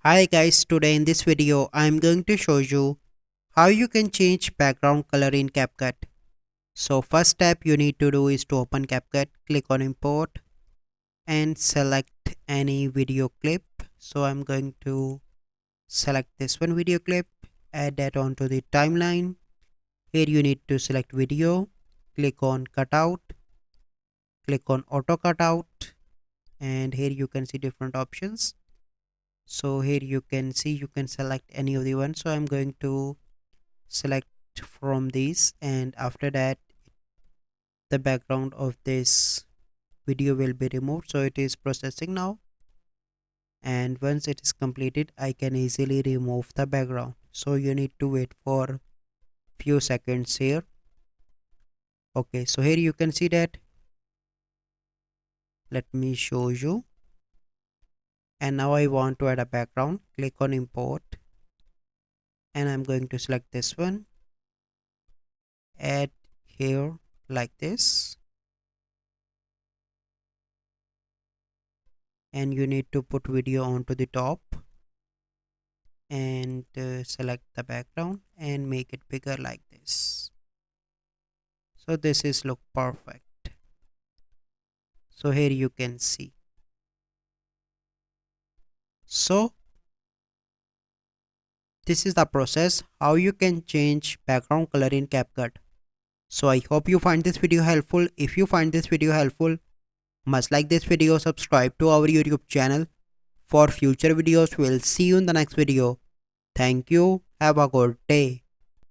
Hi guys, today in this video I am going to show you how you can change background color in CapCut. So first step you need to do is to open CapCut, click on import and select any video clip. So I'm going to select this one video clip, add that onto the timeline. Here you need to select video, click on cutout, click on auto cutout, and here you can see different options. So here you can see you can select any of the one. So I'm going to select from these, and after that the background of this video will be removed. So it is processing now, and once it is completed I can easily remove the background. So you need to wait for few seconds here. Okay, so here you can see that. Let me show you. And now I want to add a background. Click on import, and I'm going to select this one, add here like this, and you need to put video onto the top and select the background and make it bigger like this. So this is look perfect. So here you can see. So this is the process how you can change background color in CapCut. So I hope you find this video helpful. If you find this video helpful, must like this video, subscribe to our YouTube channel for future videos. We'll see you in the next video. Thank you. Have a good day.